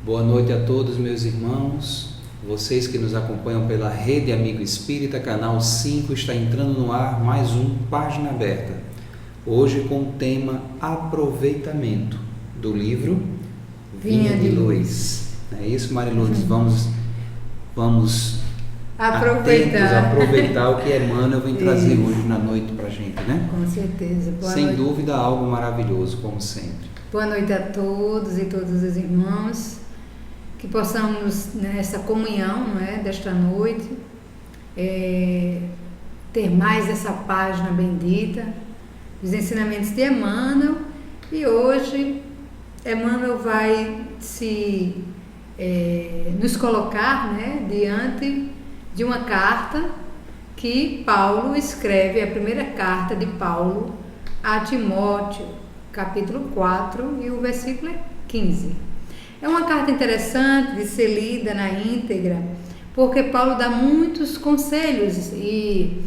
Boa noite a todos, meus irmãos. Vocês que nos acompanham pela Rede Amigo Espírita, canal 5, está entrando no ar mais um Página Aberta. Hoje com o tema aproveitamento, do livro Vinha de Luz. É isso, Marilourdes? Vamos aproveitar o que Emmanuel vem trazer hoje na noite para a gente, né? Com certeza. Sem dúvida, algo maravilhoso, como sempre. Boa noite a todos e todos os irmãos, que possamos, nessa comunhão, não é, desta noite, ter mais essa página bendita, os ensinamentos de Emmanuel. E hoje Emmanuel vai nos colocar, né, diante de uma carta que Paulo escreve, a primeira carta de Paulo a Timóteo, capítulo 4 e o versículo 15. É uma carta interessante de ser lida na íntegra, porque Paulo dá muitos conselhos e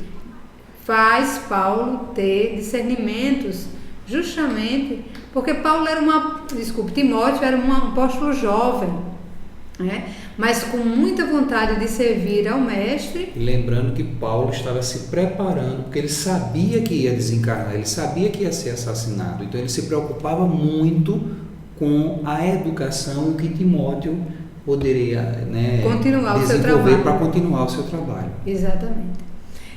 faz Paulo ter discernimentos, justamente porque Timóteo era um apóstolo jovem, né? Mas com muita vontade de servir ao mestre. E lembrando que Paulo estava se preparando, porque ele sabia que ia desencarnar, ele sabia que ia ser assassinado, então ele se preocupava muito com a educação que Timóteo poderia, né, continuar o seu trabalho. Para continuar o seu trabalho. Exatamente.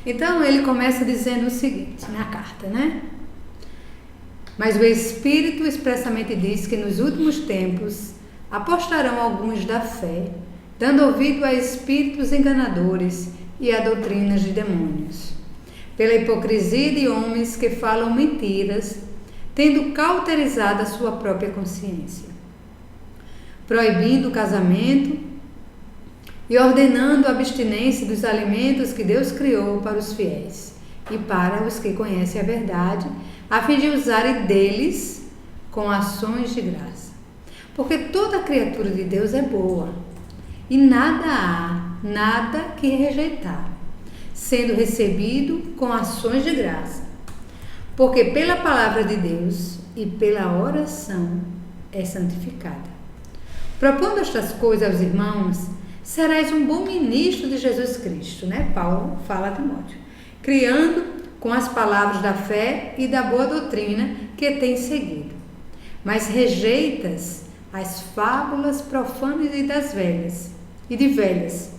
Então ele começa dizendo o seguinte na carta, né? Mas o Espírito expressamente diz que nos últimos tempos apostarão alguns da fé, dando ouvido a espíritos enganadores e a doutrinas de demônios, pela hipocrisia de homens que falam mentiras, tendo cauterizado a sua própria consciência, proibindo o casamento e ordenando a abstinência dos alimentos que Deus criou para os fiéis e para os que conhecem a verdade, a fim de usarem deles com ações de graça. Porque toda criatura de Deus é boa, e nada que rejeitar, sendo recebido com ações de graça. Porque pela palavra de Deus e pela oração é santificada. Propondo estas coisas aos irmãos, serás um bom ministro de Jesus Cristo, né? Paulo fala a Timóteo, criando com as palavras da fé e da boa doutrina que tens seguido. Mas rejeitas as fábulas profanas e de velhas,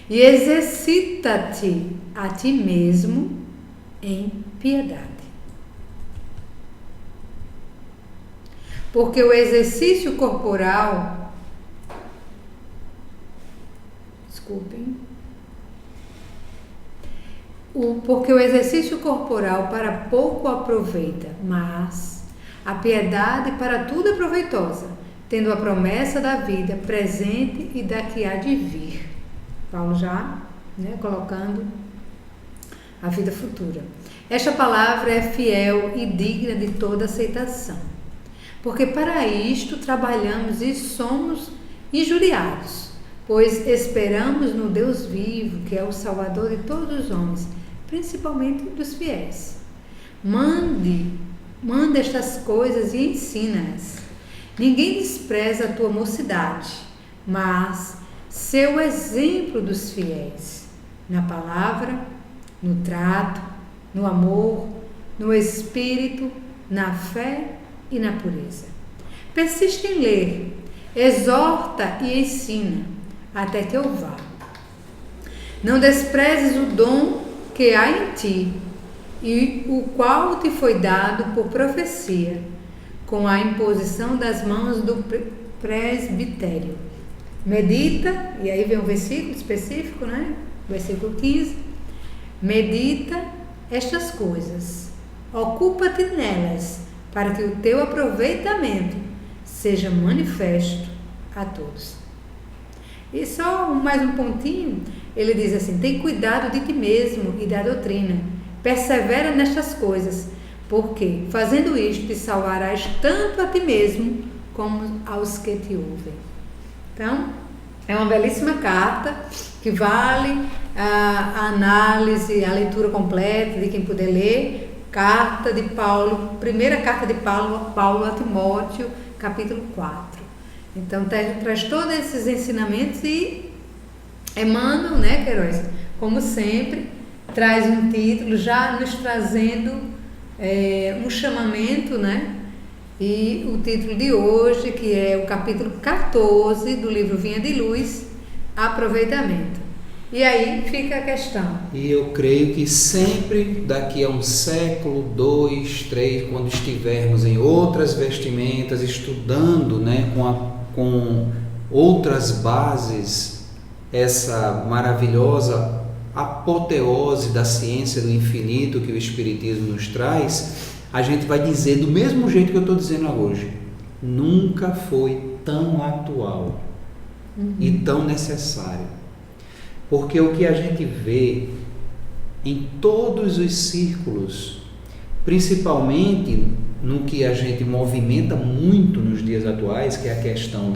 e exercita-te a ti mesmo em piedade. Porque o exercício corporal, porque o exercício corporal para pouco aproveita, mas a piedade para tudo é proveitosa, tendo a promessa da vida presente e da que há de vir. Paulo já, né, colocando a vida futura. Esta palavra é fiel e digna de toda aceitação, porque para isto trabalhamos e somos injuriados, pois esperamos no Deus vivo, que é o Salvador de todos os homens, principalmente dos fiéis. Manda estas coisas e ensina-as. Ninguém despreza a tua mocidade, mas seu exemplo dos fiéis, na palavra, no trato, no amor, no espírito, na fé e na pureza. Persiste em ler, exorta e ensina, até que eu vá. Não desprezes o dom que há em ti, e o qual te foi dado por profecia, com a imposição das mãos do presbitério. Medita, e aí vem um versículo específico, né? Versículo 15. Medita estas coisas, ocupa-te nelas, para que o teu aproveitamento seja manifesto a todos. E só mais um pontinho, ele diz assim: tem cuidado de ti mesmo e da doutrina, persevera nestas coisas, porque fazendo isto te salvarás tanto a ti mesmo como aos que te ouvem. Então, é uma belíssima carta que vale a análise, a leitura completa de quem puder ler. Carta de Paulo, primeira carta de Paulo a Timóteo, capítulo 4. Então traz todos esses ensinamentos e Emmanuel, né, Queiroz, como sempre, traz um título já nos trazendo um chamamento, né? E o título de hoje, que é o capítulo 14 do livro Vinha de Luz, aproveitamento. E aí fica a questão. E eu creio que sempre daqui a um século, 2, 3, quando estivermos em outras vestimentas, estudando, né, com outras bases, essa maravilhosa apoteose da ciência do infinito que o Espiritismo nos traz, a gente vai dizer do mesmo jeito que eu estou dizendo hoje: nunca foi tão atual e tão necessário. Porque o que a gente vê em todos os círculos, principalmente no que a gente movimenta muito nos dias atuais, que é a questão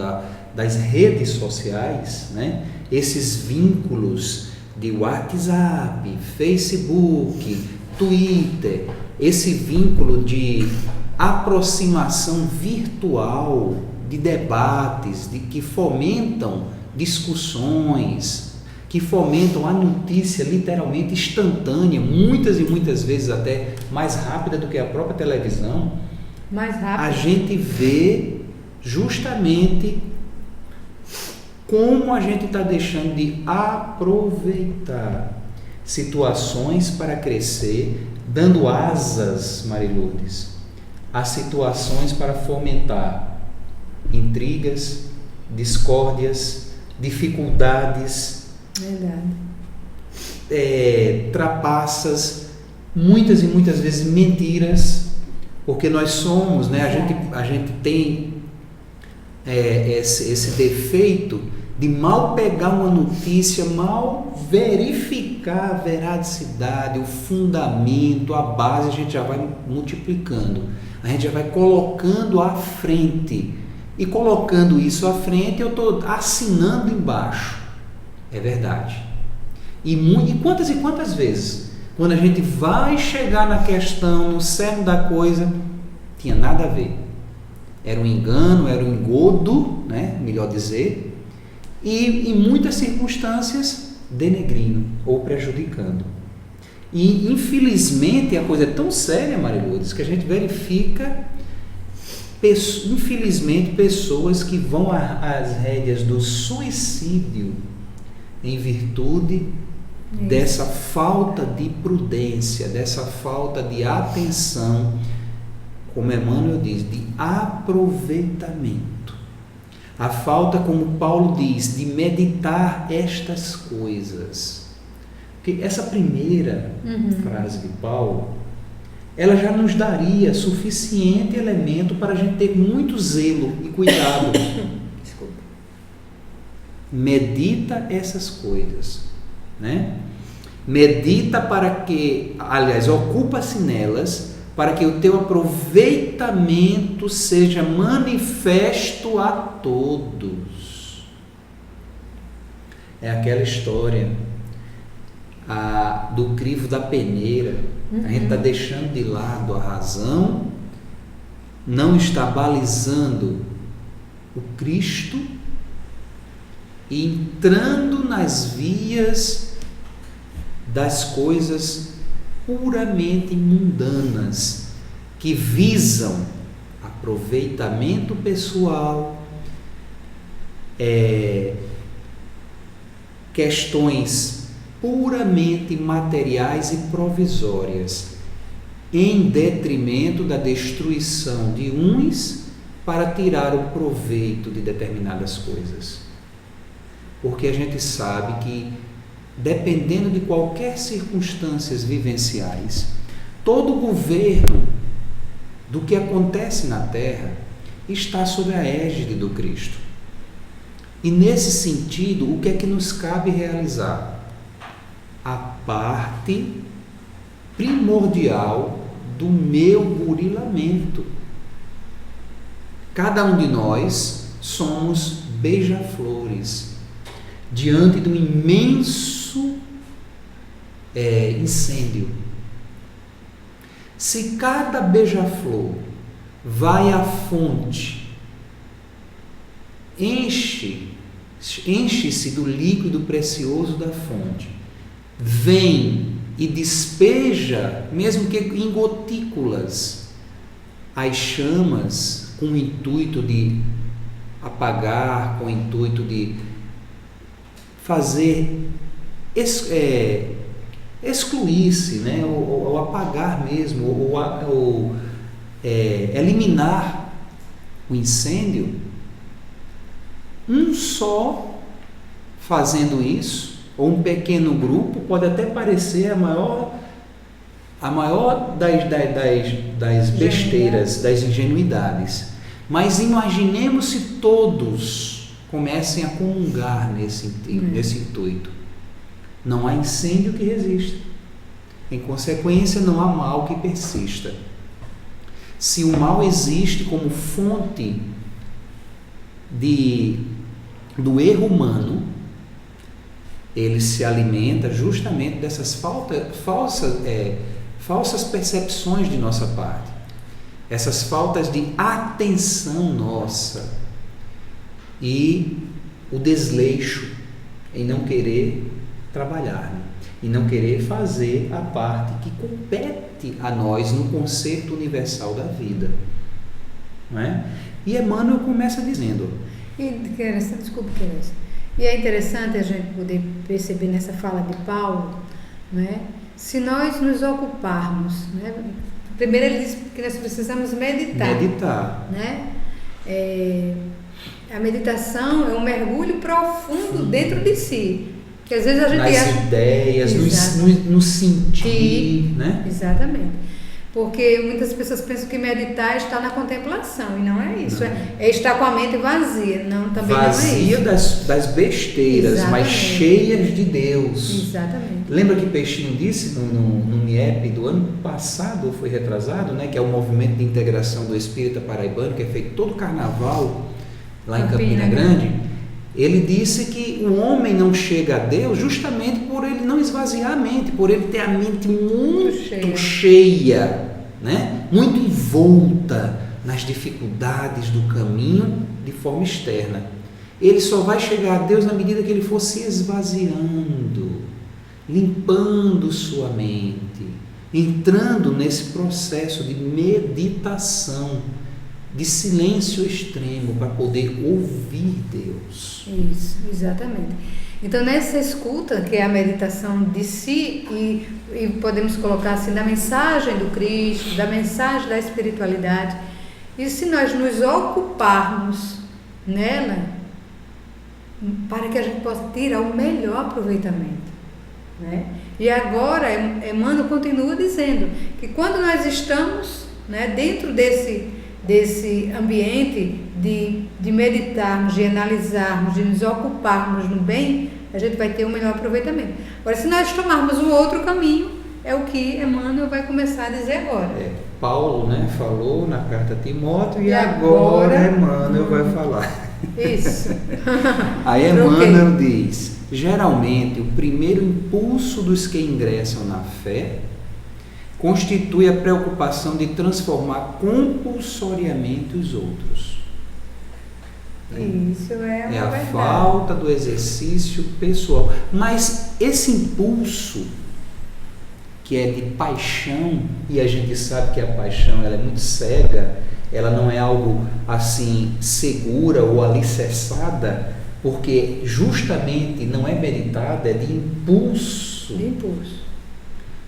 das redes sociais, né? Esses vínculos de WhatsApp, Facebook, Twitter, esse vínculo de aproximação virtual, de debates, que fomentam discussões, que fomentam a notícia literalmente instantânea, muitas e muitas vezes até mais rápida do que a própria televisão. Mais rápido. A gente vê justamente como a gente está deixando de aproveitar situações para crescer, dando asas, Marilourdes, a situações para fomentar intrigas, discórdias, dificuldades, trapaças, muitas e muitas vezes mentiras, porque nós somos, né, a gente tem esse defeito de mal pegar uma notícia, mal verificar a veracidade, o fundamento, a base, a gente já vai multiplicando, a gente já vai colocando à frente, e colocando isso à frente eu estou assinando embaixo. É verdade. E quantas vezes, quando a gente vai chegar na questão, no cerne da coisa, tinha nada a ver. Era um engano, era um engodo, né? Melhor dizer, e em muitas circunstâncias denegrindo ou prejudicando. E infelizmente a coisa é tão séria, Marilourdes, que a gente verifica, infelizmente, pessoas que vão às rédeas do suicídio em virtude dessa falta de prudência, dessa falta de atenção, como Emmanuel diz, de aproveitamento. A falta, como Paulo diz, de meditar estas coisas. Porque essa primeira frase de Paulo, ela já nos daria suficiente elemento para a gente ter muito zelo e cuidado. Desculpa. Medita essas coisas, né? Medita para que, aliás, ocupa-se nelas, para que o teu aproveitamento seja manifesto a todos. É aquela história do crivo da peneira. A gente está deixando de lado a razão, não está balizando o Cristo e entrando nas vias das coisas puramente mundanas, que visam aproveitamento pessoal, questões puramente materiais e provisórias, em detrimento da destruição de uns para tirar o proveito de determinadas coisas. Porque a gente sabe que, dependendo de qualquer circunstâncias vivenciais, todo o governo do que acontece na Terra está sob a égide do Cristo. E nesse sentido, o que é que nos cabe realizar? A parte primordial do meu burilamento. Cada um de nós somos beija-flores diante de um imenso incêndio. Se cada beija-flor vai à fonte enche-se do líquido precioso da fonte, vem e despeja, mesmo que em gotículas, as chamas com o intuito de apagar, com o intuito de fazer excluir-se, né? ou apagar mesmo, ou eliminar o incêndio. Um só fazendo isso, ou um pequeno grupo, pode até parecer a maior das besteiras, das ingenuidades. Mas imaginemos se todos comecem a comungar nesse intuito. Não há incêndio que resista. Em consequência, não há mal que persista. Se o mal existe como fonte do erro humano, ele se alimenta justamente dessas falsas percepções de nossa parte, essas faltas de atenção nossa e o desleixo em não querer trabalhar, né? E não querer fazer a parte que compete a nós no concerto universal da vida, não é? E Emmanuel começa dizendo... Desculpe, Teresa. E é interessante a gente poder perceber nessa fala de Paulo, né? Se nós nos ocuparmos, né? Primeiro ele diz que nós precisamos meditar. Né? A meditação é um mergulho profundo dentro de si. Que às vezes a gente nas ideias, no sentir, né? Exatamente. Porque muitas pessoas pensam que meditar é estar na contemplação, e não é isso. É estar com a mente vazia. Não, também vazia não é isso. das besteiras, exatamente, mas cheias de Deus. Exatamente. Lembra que Peixinho disse no MIEP do ano passado, ou foi retrasado, né? Que é o movimento de integração do espírita paraibano, que é feito todo carnaval lá em Campina Grande. Ele disse que o homem não chega a Deus justamente por ele não esvaziar a mente, por ele ter a mente muito cheia, né? Muito envolta nas dificuldades do caminho de forma externa. Ele só vai chegar a Deus na medida que ele for se esvaziando, limpando sua mente, entrando nesse processo de meditação, de silêncio extremo, para poder ouvir Deus. Isso, exatamente. Então, nessa escuta, que é a meditação de si, e podemos colocar assim, da mensagem do Cristo, da mensagem da espiritualidade, e se nós nos ocuparmos nela, para que a gente possa tirar o melhor aproveitamento, né? E agora, Emmanuel continua dizendo que quando nós estamos, né, dentro desse ambiente de meditarmos, de analisarmos, de nos ocuparmos no bem, a gente vai ter um melhor aproveitamento. Agora, se nós tomarmos um outro caminho, é o que Emmanuel vai começar a dizer agora. Paulo, né, falou na carta a Timóteo e agora Emmanuel vai falar. Isso. Aí Emmanuel diz: geralmente o primeiro impulso dos que ingressam na fé constitui a preocupação de transformar compulsoriamente os outros. Isso é a verdade. Falta do exercício pessoal. Mas esse impulso, que é de paixão, e a gente sabe que a paixão ela é muito cega, ela não é algo assim segura ou alicerçada, porque justamente não é meditada, é de impulso. De impulso.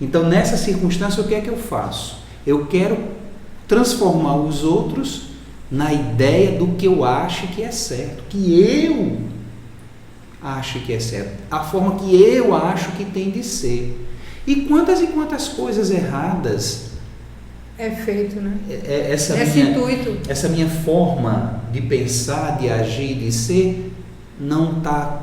Então, nessa circunstância, o que é que eu faço? Eu quero transformar os outros na ideia do que eu acho que é certo, que eu acho que é certo, a forma que eu acho que tem de ser. E quantas coisas erradas é feito, né? Intuito. Essa minha forma de pensar, de agir, de ser, não está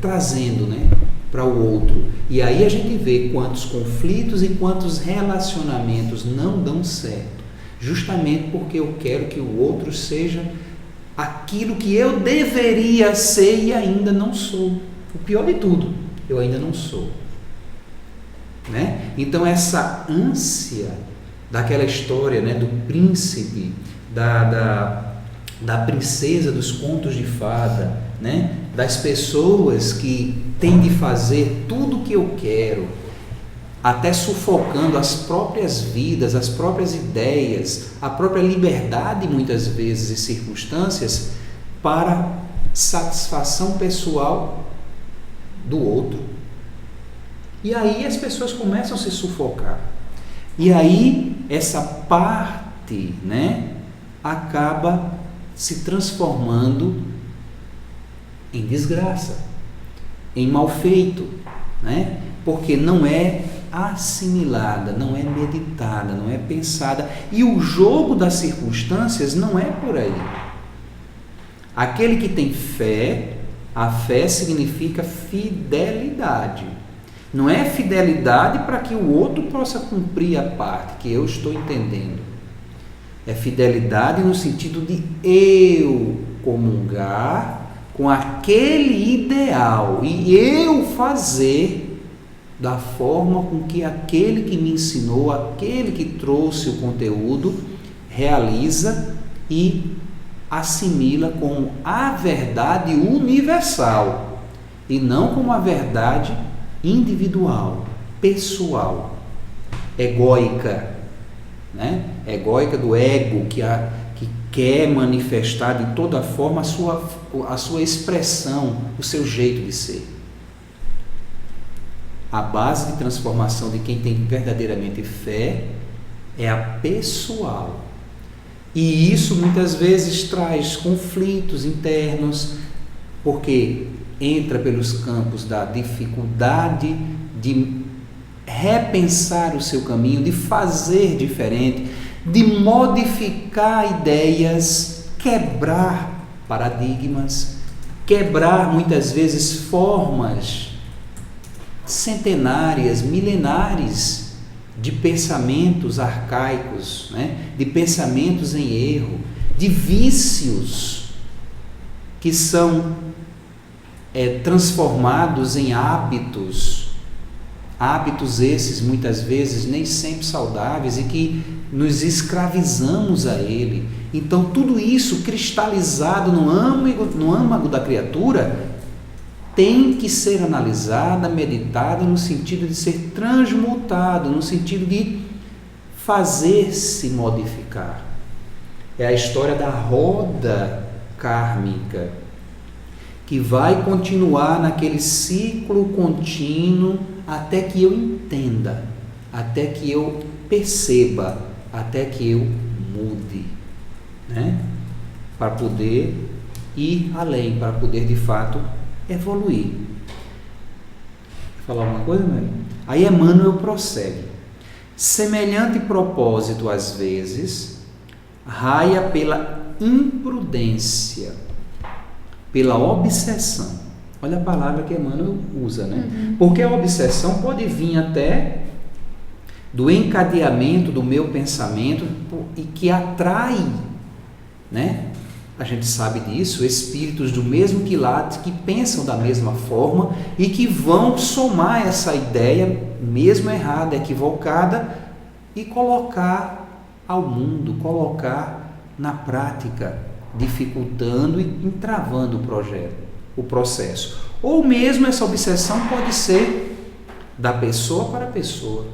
trazendo, né, para o outro. E aí a gente vê quantos conflitos e quantos relacionamentos não dão certo, justamente porque eu quero que o outro seja aquilo que eu deveria ser e ainda não sou. O pior de tudo, eu ainda não sou, né? Então essa ânsia daquela história, né, do príncipe da princesa dos contos de fada, né? Das pessoas que têm de fazer tudo o que eu quero, até sufocando as próprias vidas, as próprias ideias, a própria liberdade, muitas vezes, e circunstâncias, para satisfação pessoal do outro. E aí as pessoas começam a se sufocar. E aí essa parte, né, acaba se transformando em desgraça, em mal feito, né? Porque não é assimilada, não é meditada, não é pensada. E o jogo das circunstâncias não é por aí. Aquele que tem fé, a fé significa fidelidade. Não é fidelidade para que o outro possa cumprir a parte que eu estou entendendo. É fidelidade no sentido de eu comungar com aquele ideal e eu fazer da forma com que aquele que me ensinou, aquele que trouxe o conteúdo, realiza e assimila como a verdade universal e não como a verdade individual, pessoal, egóica, né? Egóica do ego que quer manifestar de toda forma a sua expressão, o seu jeito de ser. A base de transformação de quem tem verdadeiramente fé é a pessoal. E isso muitas vezes traz conflitos internos, porque entra pelos campos da dificuldade de repensar o seu caminho, de fazer diferente, de modificar ideias, quebrar paradigmas, quebrar muitas vezes formas centenárias, milenares de pensamentos arcaicos, né? De pensamentos em erro, de vícios que são transformados em hábitos esses muitas vezes nem sempre saudáveis e que nos escravizamos a ele. Então tudo isso cristalizado no âmago da criatura tem que ser analisada, meditada no sentido de ser transmutado, no sentido de fazer-se modificar. É a história da roda kármica, que vai continuar naquele ciclo contínuo até que eu entenda, até que eu perceba, até que eu mude, né? Para poder ir além, para poder de fato evoluir. Quer falar alguma coisa, Mary? Aí Emmanuel prossegue. Semelhante propósito, às vezes, raia pela imprudência, pela obsessão. Olha a palavra que Emmanuel usa, né? Porque a obsessão pode vir até do encadeamento do meu pensamento e que atrai, né? A gente sabe disso, espíritos do mesmo quilate que pensam da mesma forma e que vão somar essa ideia, mesmo errada, equivocada, e colocar ao mundo, colocar na prática, dificultando e entravando o processo. Ou mesmo essa obsessão pode ser da pessoa para a pessoa.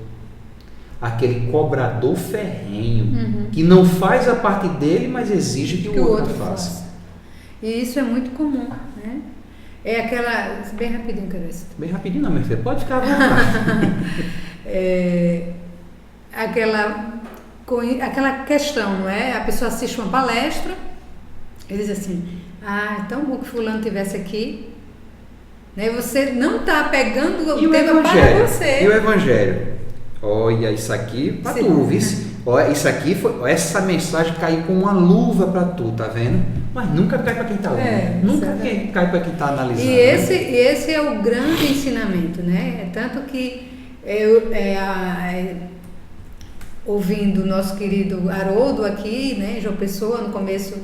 Aquele cobrador ferrenho, que não faz a parte dele, mas exige que o outro faça. E isso é muito comum, né? É aquela... Bem rapidinho, Carece. Bem rapidinho não, minha filha. Pode ficar à vontade. Aquela questão, não é? A pessoa assiste uma palestra e diz assim, é tão bom que fulano estivesse aqui, né? Você não está pegando o tema para você. E o Evangelho? Olha, isso aqui para tu, viu? Olha, isso aqui essa mensagem caiu com uma luva para tu, tá vendo? Mas nunca cai para quem está lendo, nunca cai para quem está analisando. E esse é o grande ensinamento, né? Tanto que ouvindo o nosso querido Haroldo aqui, né, em João Pessoa, no começo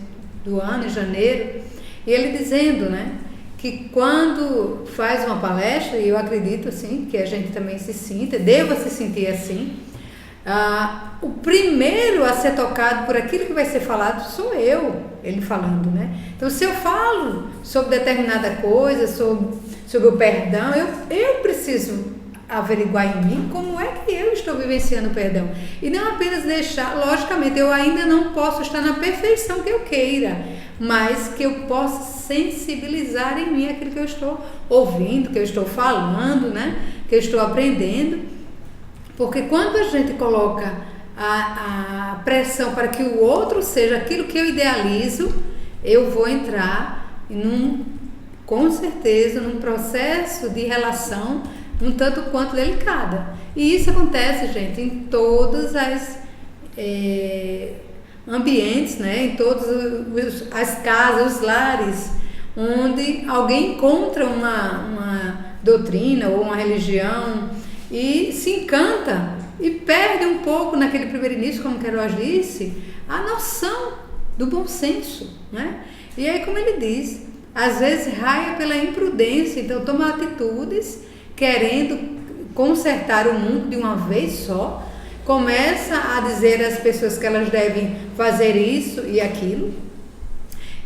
do ano, em janeiro, e ele dizendo, né, que quando faz uma palestra, e eu acredito assim, que a gente também se sinta, deva se sentir assim, O primeiro a ser tocado por aquilo que vai ser falado sou eu, ele falando, né? Então, se eu falo sobre determinada coisa, sobre o perdão, eu preciso averiguar em mim como é que eu estou vivenciando o perdão. E não apenas deixar, logicamente, eu ainda não posso estar na perfeição que eu queira, mas que eu possa sensibilizar em mim aquilo que eu estou ouvindo, que eu estou falando, né? Que eu estou aprendendo. Porque quando a gente coloca a pressão para que o outro seja aquilo que eu idealizo, eu vou entrar com certeza num processo de relação um tanto quanto delicada. E isso acontece, gente, em todas as ambientes, né? Em todas as casas, os lares, onde alguém encontra uma doutrina ou uma religião e se encanta e perde um pouco naquele primeiro início, como Queiroz disse, a noção do bom senso, né? E aí, como ele diz, às vezes raia pela imprudência, então toma atitudes querendo consertar o mundo de uma vez só, começa a dizer às pessoas que elas devem fazer isso e aquilo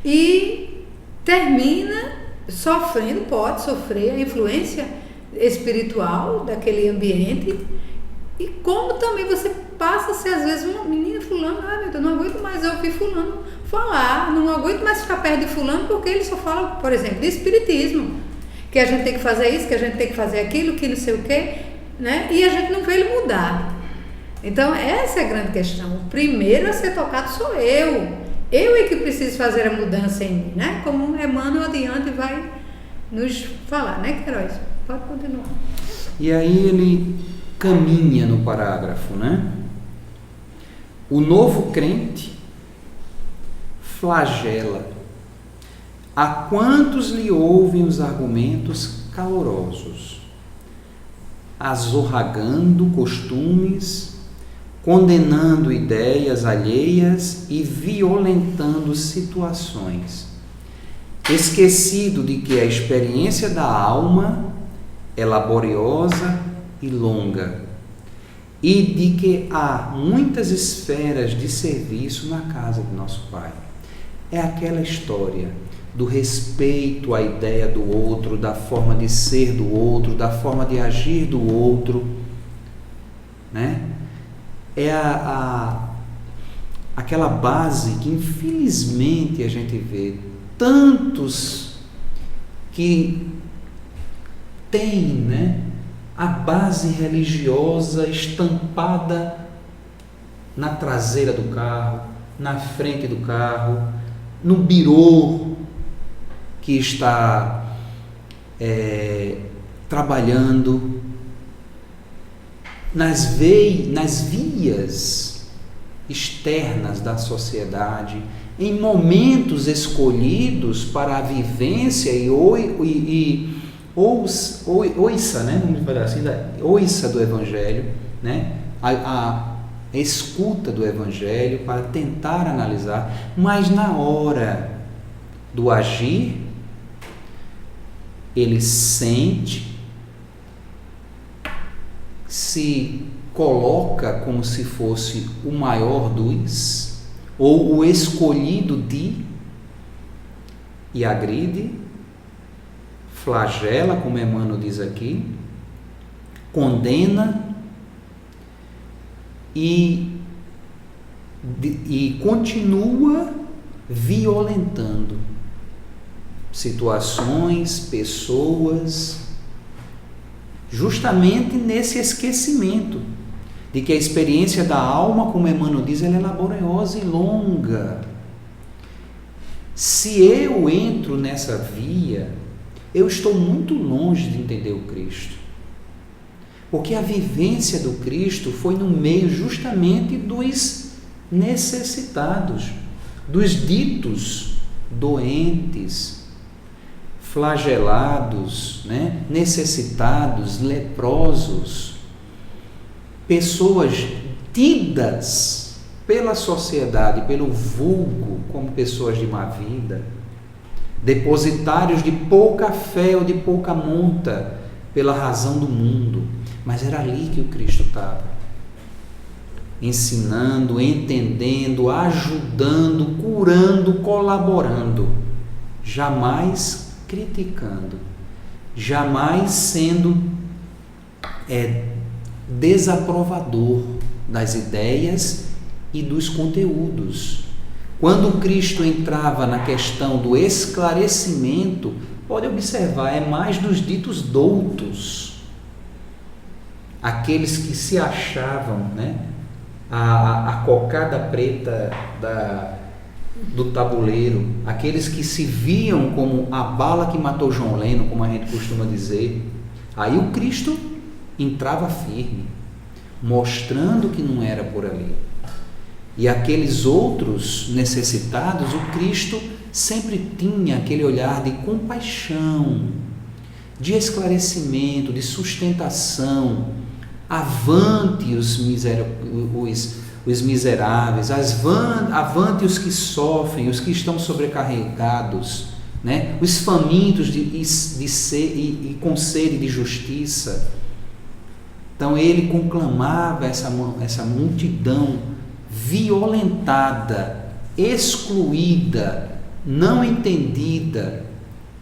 e termina sofrendo, pode sofrer a influência espiritual daquele ambiente. E como também você passa a ser às vezes uma menina fulano, meu Deus, não aguento mais ouvir fulano falar, não aguento mais ficar perto de fulano porque ele só fala, por exemplo, de espiritismo, que a gente tem que fazer isso, que a gente tem que fazer aquilo, que não sei o quê, né? E a gente não vê ele mudar. Então essa é a grande questão. O primeiro a ser tocado sou eu é que preciso fazer a mudança em mim, né? Como o Emmanuel adiante vai nos falar, né, Queiroz? Pode continuar. E aí ele caminha no parágrafo, né? O novo crente flagela. A quantos lhe ouvem os argumentos calorosos, azorragando costumes, condenando ideias alheias e violentando situações, esquecido de que a experiência da alma é laboriosa e longa, e de que há muitas esferas de serviço na casa de nosso Pai. É aquela história do respeito à ideia do outro, da forma de ser do outro, da forma de agir do outro, né? É aquela base que infelizmente a gente vê tantos que têm, né, a base religiosa estampada na traseira do carro, na frente do carro, no birô que está trabalhando, nas vias externas da sociedade, em momentos escolhidos para a vivência ouça, né? Vamos falar assim, ouça do Evangelho, né? A escuta do Evangelho para tentar analisar, mas na hora do agir, ele sente, se coloca como se fosse o maior dos, ou o escolhido de, e agride, flagela, como Emmanuel diz aqui, condena e continua violentando situações, pessoas, justamente nesse esquecimento de que a experiência da alma, como Emmanuel diz, ela é laboriosa e longa. Se eu entro nessa via, eu estou muito longe de entender o Cristo, porque a vivência do Cristo foi no meio justamente dos necessitados, dos ditos doentes, flagelados, né? Necessitados, leprosos, pessoas tidas pela sociedade, pelo vulgo, como pessoas de má vida, depositários de pouca fé ou de pouca monta pela razão do mundo, mas era ali que o Cristo estava. ensinando, entendendo, ajudando, curando, colaborando, jamais criticando, jamais sendo desaprovador das ideias e dos conteúdos. Quando Cristo entrava na questão do esclarecimento, pode observar, é mais dos ditos doutos, aqueles que se achavam, né, a cocada preta do tabuleiro, aqueles que se viam como a bala que matou John Lennon, como a gente costuma dizer. Aí o Cristo entrava firme, mostrando que não era por ali. E aqueles outros necessitados, o Cristo sempre tinha aquele olhar de compaixão, de esclarecimento, de sustentação. Avante os miseráveis, avante os que sofrem, os que estão sobrecarregados, né? Os famintos e com sede de justiça. Então ele conclamava essa multidão violentada, excluída, não entendida,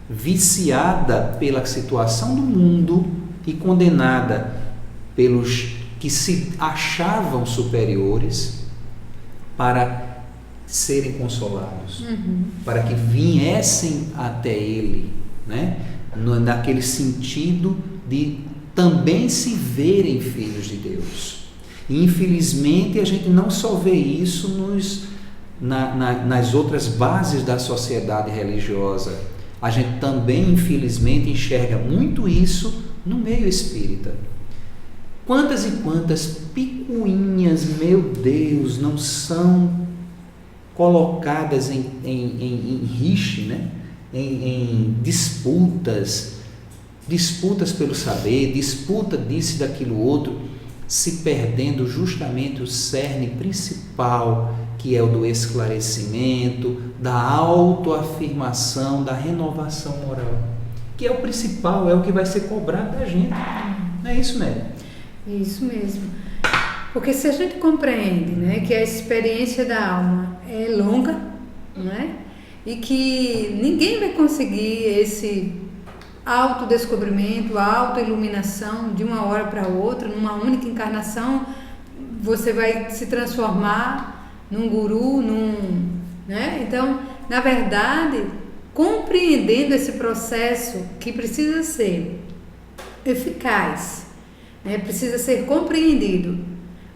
viciada pela situação do mundo e condenada pelos que se achavam superiores, para serem consolados, para que viessem até ele, né? Naquele sentido de também se verem filhos de Deus. E, infelizmente, a gente não só vê isso nas outras bases da sociedade religiosa, a gente também, infelizmente, enxerga muito isso no meio espírita. Quantas e quantas picuinhas, meu Deus, não são colocadas em rixe, né? em disputas pelo saber, disputa disso e daquilo outro, se perdendo justamente o cerne principal, que é o do esclarecimento, da autoafirmação, da renovação moral, que é o principal, é o que vai ser cobrado da gente. Não é isso, Mary? Isso mesmo. Porque se a gente compreende, né, que a experiência da alma é longa, não é? E que ninguém vai conseguir esse autodescobrimento, a autoiluminação de uma hora para outra, numa única encarnação, você vai se transformar num guru, né? Então, na verdade, compreendendo esse processo que precisa ser eficaz, né? Precisa ser compreendido,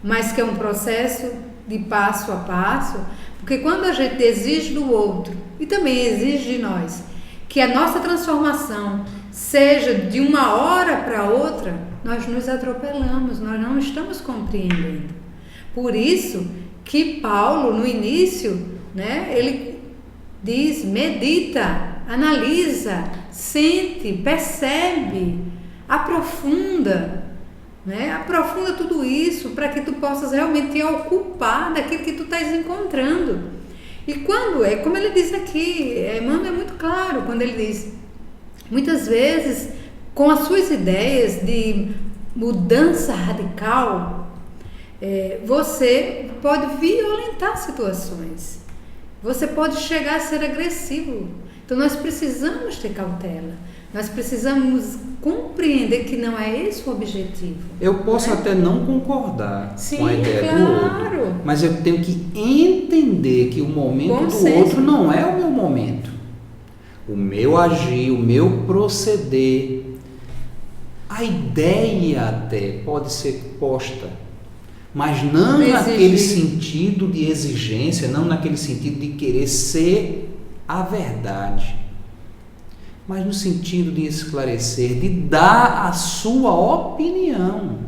mas que é um processo de passo a passo, porque quando a gente exige do outro e também exige de nós que a nossa transformação seja de uma hora para outra, nós nos atropelamos, nós não estamos compreendendo. Por isso que Paulo, no início, né, ele diz, medita, analisa, sente, percebe, aprofunda, né? Aprofunda tudo isso para que tu possas realmente te ocupar daquilo que tu estás encontrando. E quando é, como ele diz aqui, Emmanuel é muito claro quando ele diz, muitas vezes, com as suas ideias de mudança radical, você pode violentar situações, você pode chegar a ser agressivo. Então nós precisamos ter cautela, nós precisamos compreender que não é esse o objetivo. Eu posso até não concordar com a ideia do outro, mas eu tenho que entender que o momento do outro não é o meu momento. O meu agir, o meu proceder, a ideia até pode ser posta, mas não naquele sentido de exigência, não naquele sentido de querer ser a verdade, mas no sentido de esclarecer, de dar a sua opinião.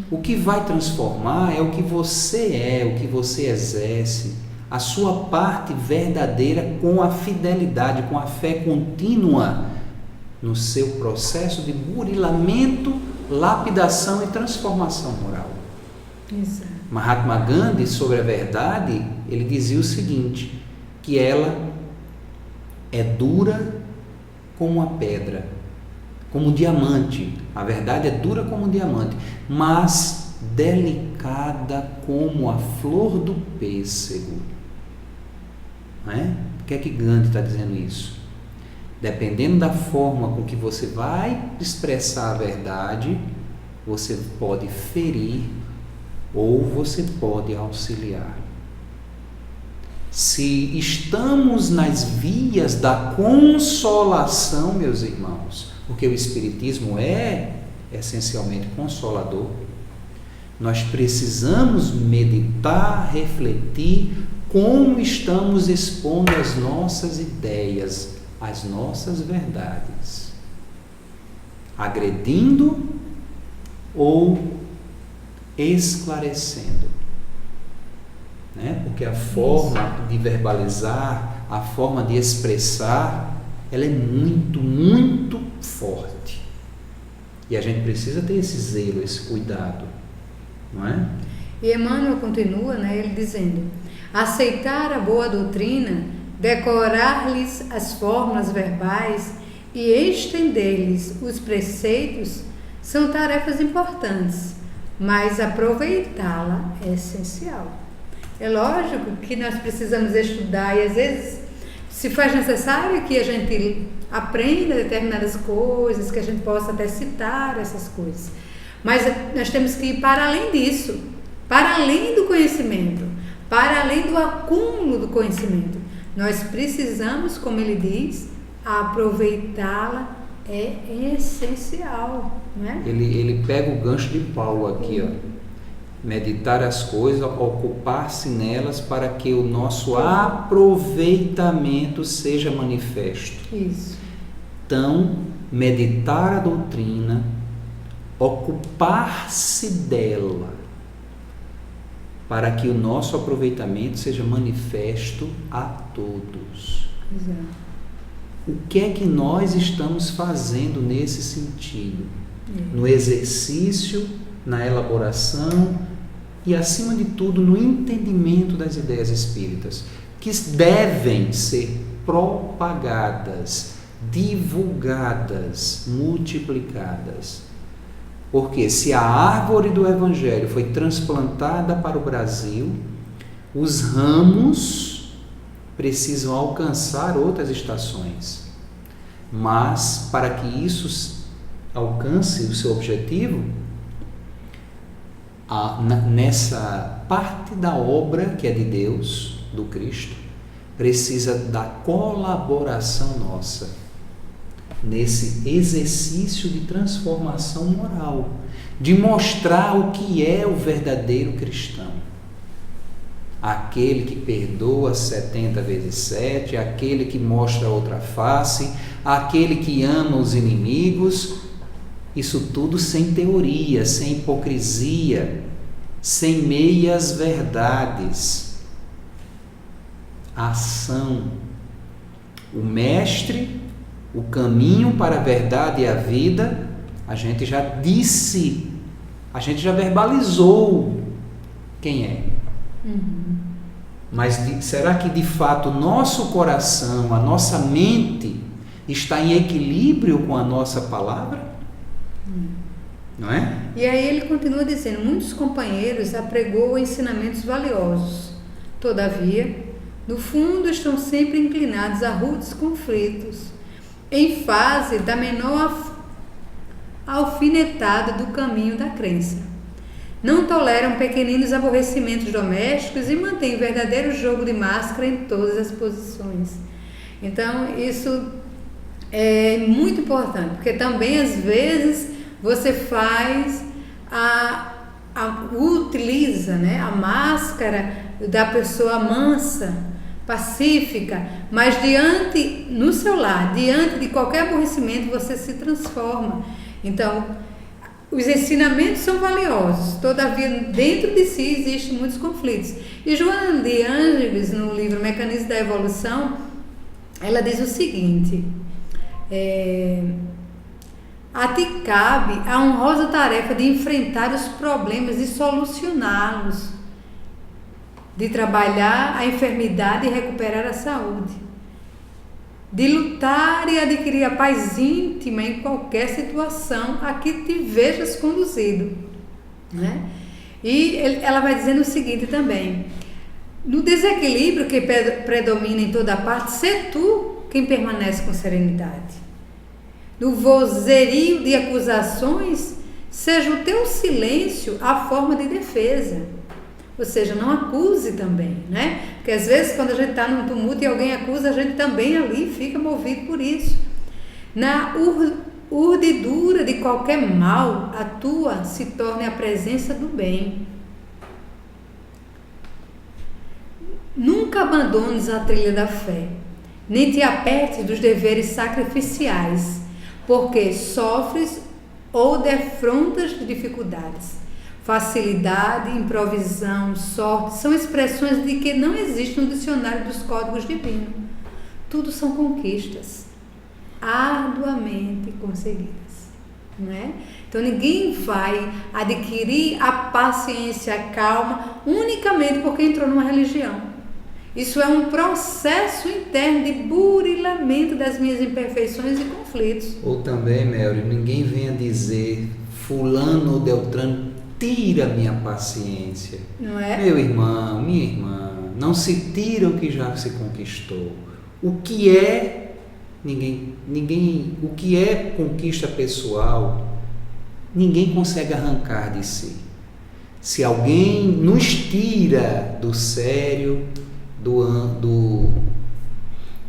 O que vai transformar é o que você é, o que você exerce, a sua parte verdadeira com a fidelidade, com a fé contínua no seu processo de burilamento, lapidação e transformação moral. Exato. Mahatma Gandhi, sobre a verdade, ele dizia o seguinte, que ela é dura como a pedra, como um diamante. A verdade é dura como um diamante, mas delicada como a flor do pêssego. Não é? Por que é que Gandhi está dizendo isso? Dependendo da forma com que você vai expressar a verdade, você pode ferir ou você pode auxiliar. Se estamos nas vias da consolação, meus irmãos, porque o Espiritismo é essencialmente consolador, nós precisamos meditar, refletir como estamos expondo as nossas ideias, as nossas verdades, agredindo ou esclarecendo, né? Porque a forma de verbalizar, a forma de expressar, ela é muito, muito forte. E a gente precisa ter esse zelo, esse cuidado, não é? E Emmanuel continua, né, ele dizendo: aceitar a boa doutrina, decorar-lhes as fórmulas verbais e estender-lhes os preceitos são tarefas importantes, mas aproveitá-la é essencial. É lógico que nós precisamos estudar e às vezes se faz necessário que a gente aprenda determinadas coisas, que a gente possa até citar essas coisas. Mas nós temos que ir para além disso, para além do conhecimento, para além do acúmulo do conhecimento. Nós precisamos, como ele diz, aproveitá-la é essencial, né? Ele pega o gancho de Paulo aqui, ó. Meditar as coisas, ocupar-se nelas para que o nosso aproveitamento seja manifesto. Isso. Então, meditar a doutrina, ocupar-se dela, para que o nosso aproveitamento seja manifesto a todos. Exato. O que é que nós estamos fazendo nesse sentido? No exercício, na elaboração e, acima de tudo, no entendimento das ideias espíritas, que devem ser propagadas, divulgadas, multiplicadas. Porque se a árvore do Evangelho foi transplantada para o Brasil, os ramos precisam alcançar outras estações. Mas, para que isso alcance o seu objetivo, nessa parte da obra que é de Deus, do Cristo, precisa da colaboração nossa, nesse exercício de transformação moral, de mostrar o que é o verdadeiro cristão. Aquele que perdoa 70 vezes 7, aquele que mostra outra face, aquele que ama os inimigos. Isso tudo sem teoria, sem hipocrisia, sem meias verdades. Ação. O mestre, o caminho para a verdade e a vida, a gente já disse, a gente já verbalizou quem é. Mas será que de fato o nosso coração, a nossa mente está em equilíbrio com a nossa palavra? Não é? E aí ele continua dizendo: muitos companheiros apregou ensinamentos valiosos, todavia, no fundo estão sempre inclinados a rudes conflitos, em fase da menor alfinetada do caminho da crença. Não toleram pequeninos aborrecimentos domésticos e mantêm verdadeiro jogo de máscara em todas as posições. Então, isso é muito importante, porque também, às vezes, você utiliza, né, a máscara da pessoa mansa, pacífica, mas no seu lar, diante de qualquer aborrecimento, você se transforma. Então, os ensinamentos são valiosos, todavia dentro de si existem muitos conflitos. E Joana de Ângeles, no livro Mecanismo da Evolução, ela diz o seguinte: a ti cabe a honrosa tarefa de enfrentar os problemas e solucioná-los, de trabalhar a enfermidade e recuperar a saúde, de lutar e adquirir a paz íntima em qualquer situação a que te vejas conduzido, né? E ela vai dizendo o seguinte também: no desequilíbrio que predomina em toda parte, sê tu quem permanece com serenidade. No vozerio de acusações, seja o teu silêncio a forma de defesa. Ou seja, não acuse também, né? Porque às vezes quando a gente está num tumulto e alguém acusa, a gente também ali fica movido por isso. Na urdidura de qualquer mal, a tua se torne a presença do bem. Nunca abandones a trilha da fé, nem te apertes dos deveres sacrificiais, porque sofres ou defrontas de dificuldades. Facilidade, improvisão, sorte são expressões de que não existem no dicionário dos códigos divinos. Tudo são conquistas arduamente conseguidas, não é? Então ninguém vai adquirir a paciência, a calma unicamente porque entrou numa religião. Isso é um processo interno de burilamento das minhas imperfeições e conflitos. Ou também, Mary, ninguém venha dizer fulano ou Beltrano tira minha paciência. Não é? Meu irmão, minha irmã, não se tira o que já se conquistou. O que é o que é conquista pessoal, ninguém consegue arrancar de si. Se alguém nos tira do sério,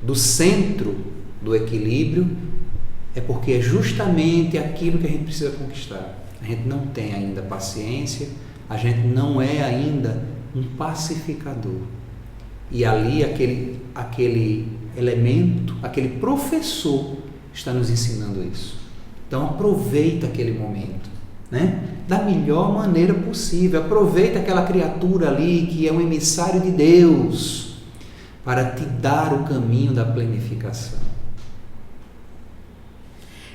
do centro do equilíbrio, é porque é justamente aquilo que a gente precisa conquistar. A gente não tem ainda paciência, a gente não é ainda um pacificador. E ali aquele elemento, aquele professor está nos ensinando isso. Então aproveita aquele momento, né? Da melhor maneira possível. Aproveita aquela criatura ali que é um emissário de Deus para te dar o caminho da planificação.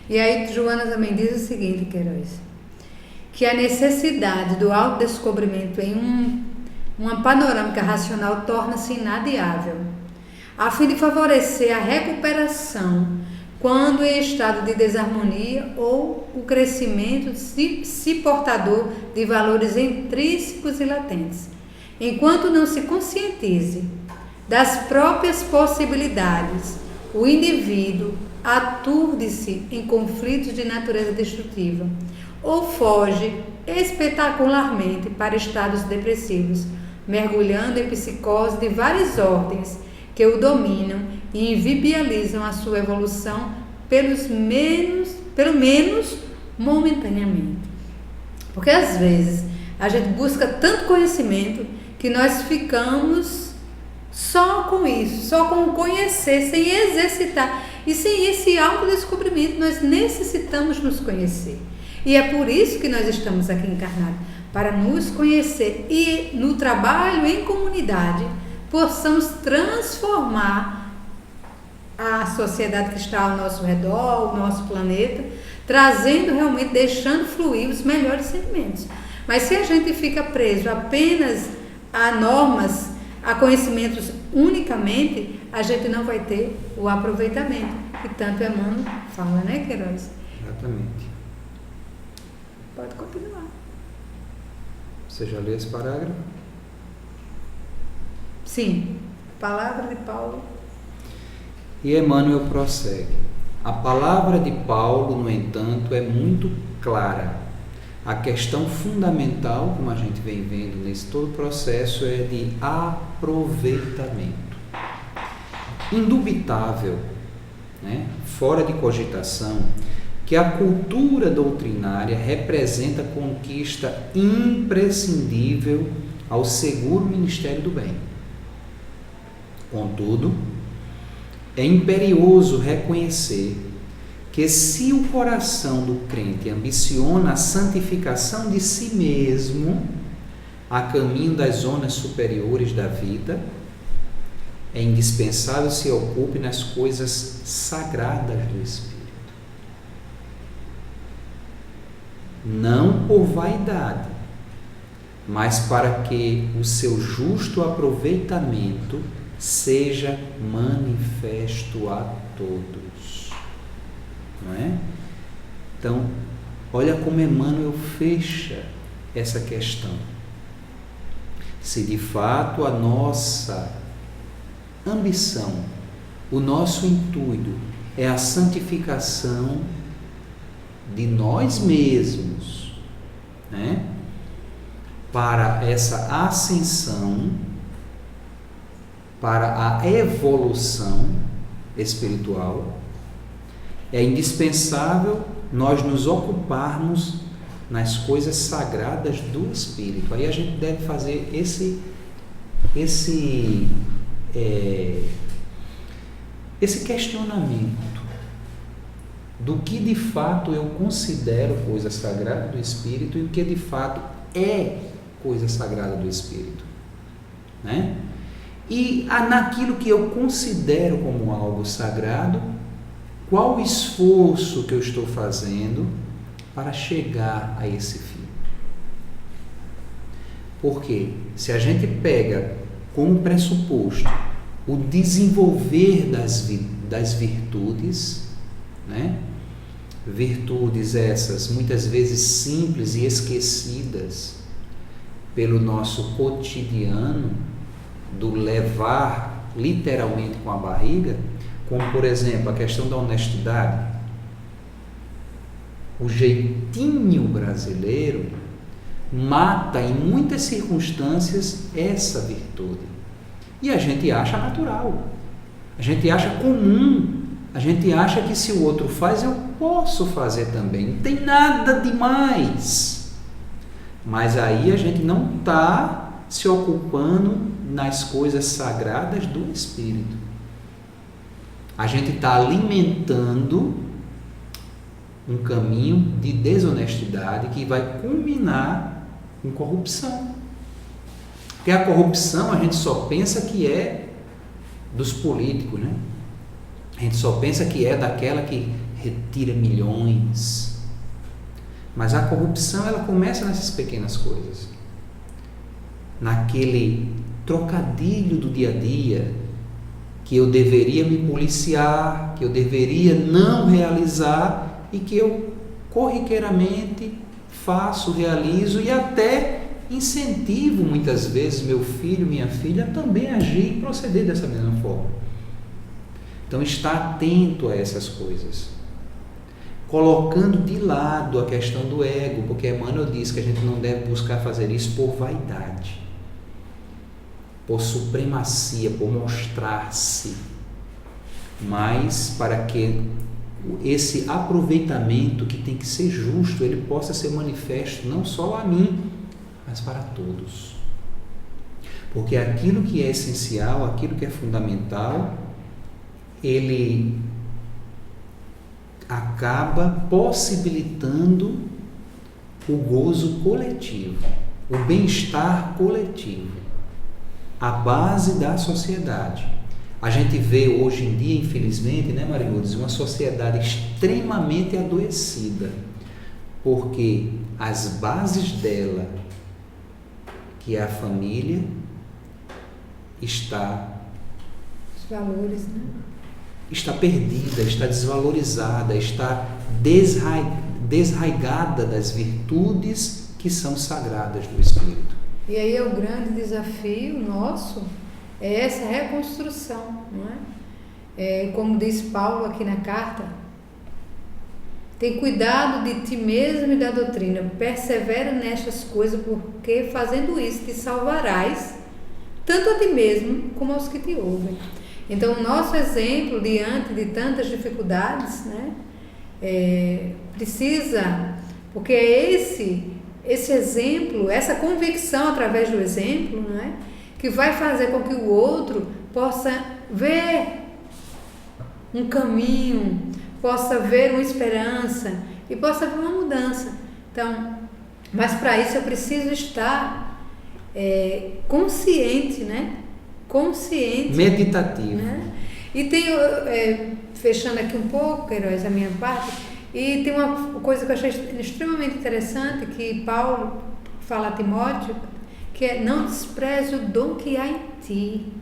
E aí Joana também diz o seguinte, Queiroz, que a necessidade do autodescobrimento em uma panorâmica racional torna-se inadiável, a fim de favorecer a recuperação quando em estado de desarmonia ou o crescimento se portador de valores intrínsecos e latentes. Enquanto não se conscientize das próprias possibilidades, o indivíduo aturde-se em conflitos de natureza destrutiva ou foge espetacularmente para estados depressivos, mergulhando em psicose de várias ordens que o dominam e inviabilizam a sua evolução pelo menos momentaneamente. Porque às vezes a gente busca tanto conhecimento que nós ficamos só com isso, só com o conhecer, sem exercitar. E sem esse autodescobrimento nós necessitamos nos conhecer. E é por isso que nós estamos aqui encarnados, para nos conhecer e no trabalho em comunidade possamos transformar a sociedade que está ao nosso redor, o nosso planeta, trazendo realmente, deixando fluir os melhores sentimentos. Mas se a gente fica preso apenas a normas, a conhecimentos unicamente, a gente não vai ter o aproveitamento. E tanto Emmanuel fala, né, Queiroz? Exatamente. Pode continuar. Você já leu esse parágrafo? Sim. Palavra de Paulo. E Emmanuel prossegue. A palavra de Paulo, no entanto, é muito clara. A questão fundamental, como a gente vem vendo nesse todo o processo, é de aproveitamento. Indubitável, né? Fora de cogitação, que a cultura doutrinária representa conquista imprescindível ao seguro ministério do bem. Contudo, é imperioso reconhecer que se o coração do crente ambiciona a santificação de si mesmo a caminho das zonas superiores da vida, é indispensável se ocupe nas coisas sagradas do Espírito. Não por vaidade, mas para que o seu justo aproveitamento seja manifesto a todos. Não é? Então, olha como Emmanuel fecha essa questão. Se de fato a nossa ambição, o nosso intuito é a santificação de nós mesmos, né? Para essa ascensão, para a evolução espiritual, é indispensável nós nos ocuparmos nas coisas sagradas do Espírito. Aí a gente deve fazer esse questionamento do que de fato eu considero coisa sagrada do Espírito e o que de fato é coisa sagrada do Espírito, né? E naquilo que eu considero como algo sagrado, qual o esforço que eu estou fazendo para chegar a esse fim? Porque se a gente pega como pressuposto o desenvolver das virtudes, né? Virtudes essas muitas vezes simples e esquecidas pelo nosso cotidiano, do levar literalmente com a barriga, como por exemplo a questão da honestidade. O jeitinho brasileiro mata em muitas circunstâncias essa virtude. E a gente acha natural, a gente acha comum, a gente acha que se o outro faz, eu posso fazer também, não tem nada demais. Mas aí a gente não está se ocupando nas coisas sagradas do Espírito. A gente está alimentando um caminho de desonestidade que vai culminar em corrupção. Porque a corrupção a gente só pensa que é dos políticos, né? A gente só pensa que é daquela que retira milhões. Mas a corrupção, ela começa nessas pequenas coisas. Naquele trocadilho do dia a dia, que eu deveria me policiar, que eu deveria não realizar e que eu corriqueiramente faço, realizo e até incentivo muitas vezes meu filho, minha filha a também agir e proceder dessa mesma forma. Então, estar atento a essas coisas, colocando de lado a questão do ego, porque Emmanuel diz que a gente não deve buscar fazer isso por vaidade, por supremacia, por mostrar-se, mas para que esse aproveitamento, que tem que ser justo, ele possa ser manifesto não só a mim, mas para todos. Porque aquilo que é essencial, aquilo que é fundamental, ele acaba possibilitando o gozo coletivo, o bem-estar coletivo, a base da sociedade. A gente vê hoje em dia, infelizmente, né, Maria Lourdes, uma sociedade extremamente adoecida, porque as bases dela, que é a família, está os valores, né? Está perdida, está desvalorizada, está desraigada das virtudes que são sagradas do Espírito. E aí é o grande desafio nosso, é essa reconstrução, não é? Como diz Paulo aqui na carta, tem cuidado de ti mesmo e da doutrina, persevera nestas coisas, porque fazendo isso te salvarás, tanto a ti mesmo como aos que te ouvem. Então, o nosso exemplo diante de tantas dificuldades, né, precisa, porque é esse exemplo, essa convicção através do exemplo, né, que vai fazer com que o outro possa ver um caminho, possa ver uma esperança e possa ver uma mudança. Então, mas para isso eu preciso estar consciente, né? Consciente. Meditativo. Né? E tem, fechando aqui um pouco, Queiroz, a minha parte, e tem uma coisa que eu achei extremamente interessante, que Paulo fala a Timóteo, que é: não despreze o dom que há em ti,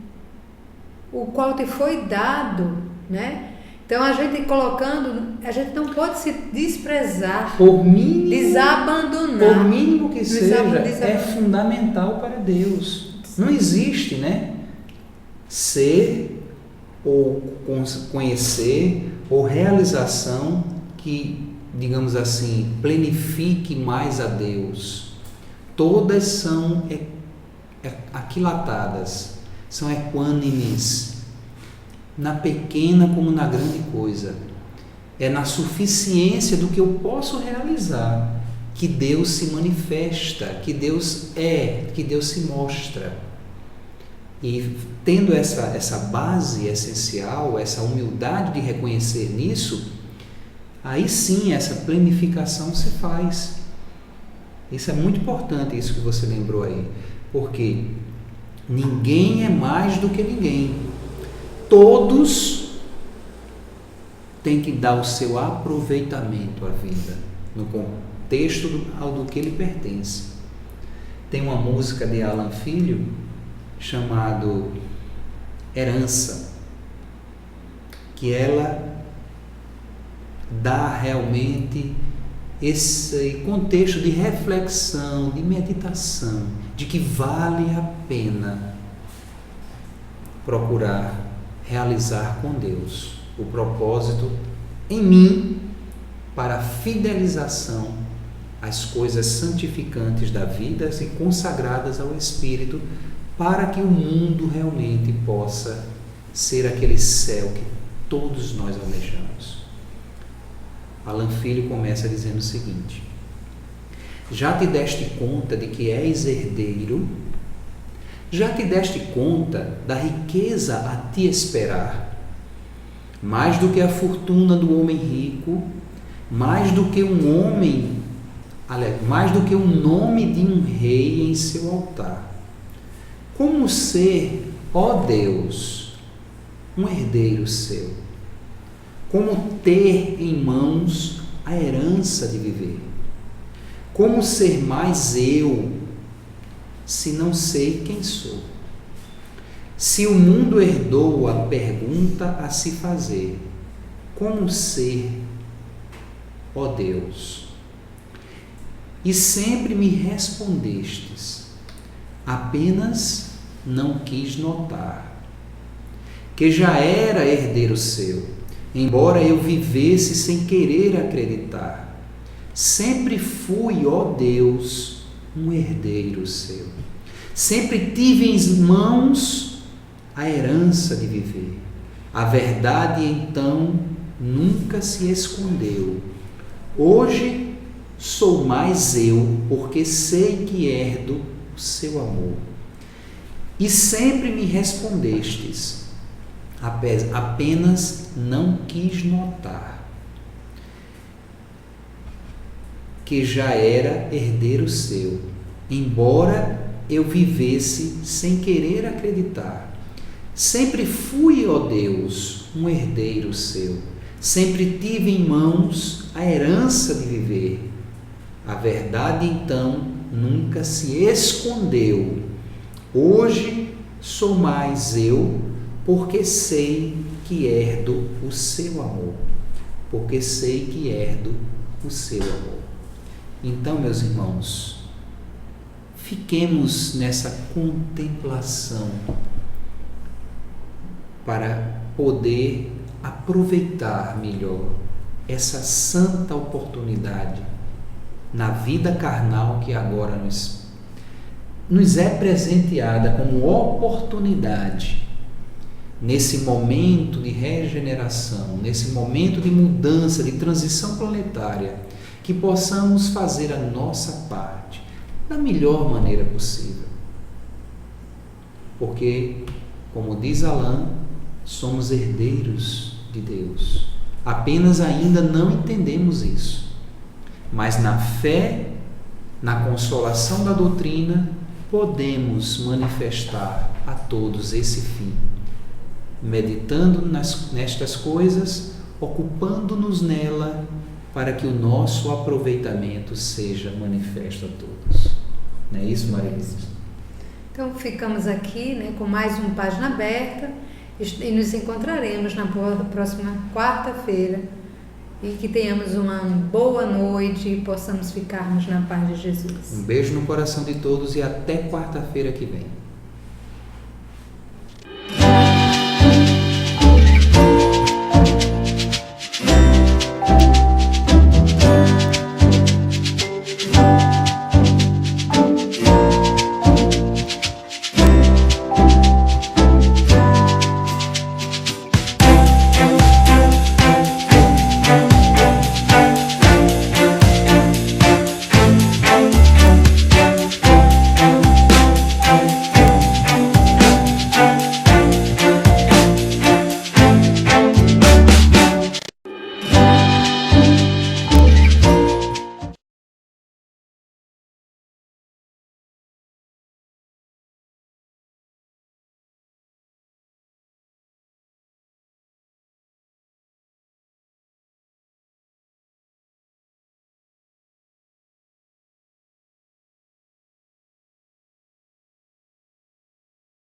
o qual te foi dado, né? Então, a gente colocando, a gente não pode se desprezar, por mínimo, desabandonar. Por mínimo que seja, é fundamental para Deus. Não existe, né? Ser ou conhecer ou realização que, digamos assim, plenifique mais a Deus. Todas são aquilatadas, são equânimes, na pequena como na grande coisa. É na suficiência do que eu posso realizar que Deus se manifesta, que Deus que Deus se mostra. E tendo essa base essencial, essa humildade de reconhecer nisso, aí sim essa planificação se faz. Isso é muito importante, isso que você lembrou aí, porque ninguém é mais do que ninguém. Todos têm que dar o seu aproveitamento à vida, no contexto do que lhe pertence. Tem uma música de Alan Filho chamado Herança, que ela dá realmente esse contexto de reflexão, de meditação, de que vale a pena procurar realizar com Deus o propósito em mim para a fidelização às coisas santificantes da vida e consagradas ao Espírito, para que o mundo realmente possa ser aquele céu que todos nós almejamos. Alan Filho começa dizendo o seguinte: já te deste conta de que és herdeiro? Já te deste conta da riqueza a te esperar? Mais do que a fortuna do homem rico, mais do que mais do que o nome de um rei em seu altar. Como ser, ó Deus, um herdeiro seu? Como ter em mãos a herança de viver? Como ser mais eu, se não sei quem sou? Se o mundo herdou a pergunta a se fazer, como ser, ó Deus? E sempre me respondestes, apenas não quis notar, que já era herdeiro seu, embora eu vivesse sem querer acreditar. Sempre fui, ó Deus, um herdeiro seu. Sempre tive em mãos a herança de viver. A verdade, então, nunca se escondeu. Hoje sou mais eu, porque sei que herdo o seu amor. E sempre me respondestes, apenas não quis notar, que já era herdeiro seu, embora eu vivesse sem querer acreditar. Sempre fui, ó Deus, um herdeiro seu. Sempre tive em mãos a herança de viver. A verdade, então, nunca se escondeu. Hoje sou mais eu, porque sei que herdo o seu amor. Porque sei que herdo o seu amor. Então, meus irmãos, fiquemos nessa contemplação para poder aproveitar melhor essa santa oportunidade na vida carnal que agora nos é presenteada como oportunidade nesse momento de regeneração, nesse momento de mudança, de transição planetária, que possamos fazer a nossa parte da melhor maneira possível. Porque, como diz Alain, somos herdeiros de Deus. Apenas ainda não entendemos isso. Mas na fé, na consolação da doutrina, podemos manifestar a todos esse fim. Meditando nestas coisas, ocupando-nos nela, para que o nosso aproveitamento seja manifesto a todos. Não é isso, Maria Luísa? Então ficamos aqui, com mais uma página aberta e nos encontraremos na próxima quarta-feira, e que tenhamos uma boa noite e possamos ficarmos na paz de Jesus. Um beijo no coração de todos e até quarta-feira que vem.